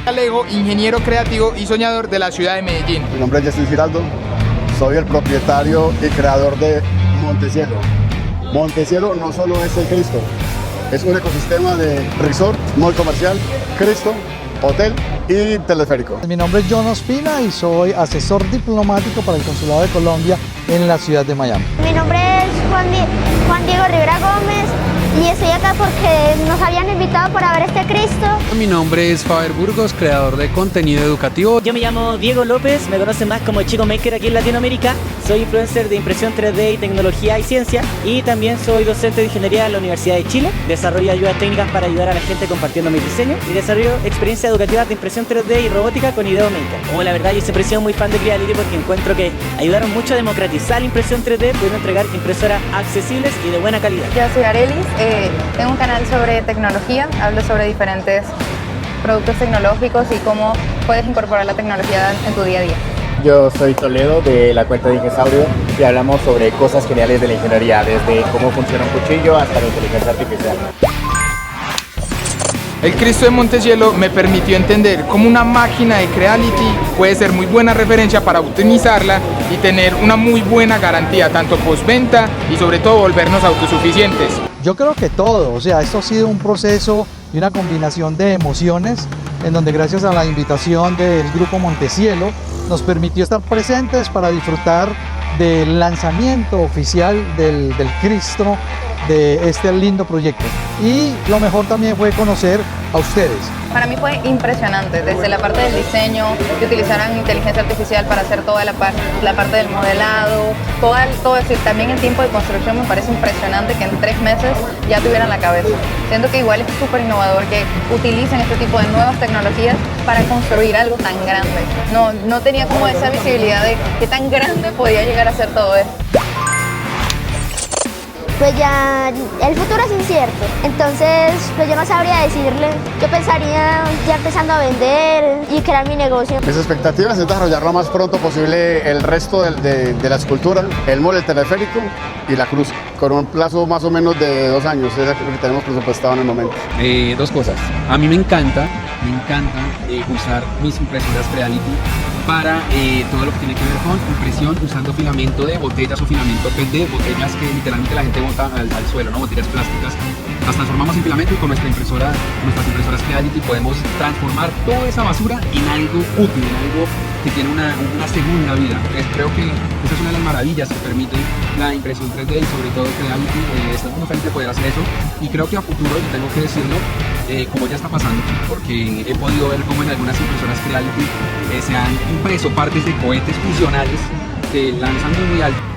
Alejo, ingeniero creativo y soñador de la ciudad de Medellín. Mi nombre es Jesús Giraldo, soy el propietario y creador de Montecielo. Montecielo no solo es el Cristo, es un ecosistema de resort, mall comercial, Cristo, hotel y teleférico. Mi nombre es John Ospina y soy asesor diplomático para el Consulado de Colombia en la ciudad de Miami. Mi nombre es Juan Diego Rivera Gómez y estoy acá porque nos habían invitado para ver este Cristo. Mi nombre es Faber Burgos, creador de contenido educativo. Yo me llamo Diego López, me conocen más como Chico Maker aquí en Latinoamérica. Soy influencer de impresión 3D y tecnología y ciencia y también soy docente de ingeniería en la Universidad de Chile. Desarrollo ayudas técnicas para ayudar a la gente compartiendo mis diseños y desarrollo experiencias educativas de impresión 3D y robótica con Ideo Maker. La verdad yo siempre he sido muy fan de Creality porque encuentro que ayudaron mucho a democratizar la impresión 3D, pudiendo entregar impresoras accesibles y de buena calidad. Yo soy Arelis, tengo un canal sobre tecnología, hablo sobre diferentes productos tecnológicos y cómo puedes incorporar la tecnología en tu día a día. Yo soy Toledo de la cuenta de Ingesaurio y hablamos sobre cosas geniales de la ingeniería, desde cómo funciona un cuchillo hasta la inteligencia artificial. El Cristo de Montecielo me permitió entender cómo una máquina de Creality puede ser muy buena referencia para optimizarla y tener una muy buena garantía, tanto postventa y sobre todo volvernos autosuficientes. Yo creo que todo, o sea, esto ha sido un proceso y una combinación de emociones en donde gracias a la invitación del grupo Montecielo nos permitió estar presentes para disfrutar del lanzamiento oficial del Cristo, de este lindo proyecto. Y lo mejor también fue conocer a ustedes. Para mí fue impresionante, desde la parte del diseño, que utilizaran inteligencia artificial para hacer toda la parte del modelado, todo eso. Y también en tiempo de construcción me parece impresionante que en 3 meses ya tuvieran la cabeza. Siento que igual es súper innovador que utilicen este tipo de nuevas tecnologías para construir algo tan grande. No tenía como esa visibilidad de qué tan grande podía llegar a ser todo esto. Pues ya el futuro es incierto, entonces pues yo no sabría decirle. Yo pensaría ya empezando a vender y crear mi negocio. Mis expectativas es desarrollar lo más pronto posible el resto de la escultura, el mall, el teleférico y la cruz, con un plazo más o menos de 2 años, es lo que tenemos presupuestado en el momento. 2 cosas. A mí me encanta usar mis impresoras Creality para todo lo que tiene que ver con impresión usando filamento de botellas o filamento PET, botellas que literalmente la gente bota al suelo, ¿no? Botellas plásticas. Las transformamos en filamento y con nuestras impresoras Creality podemos transformar toda esa basura en algo útil, en algo que tiene una segunda vida. Creo que esa es una de las maravillas que permite la impresión 3D y sobre todo Creality. Estamos muy felices de poder hacer eso y creo que a futuro, y tengo que decirlo, como ya está pasando, porque he podido ver cómo en algunas impresoras Creality se han impreso partes de cohetes funcionales que lanzan muy alto.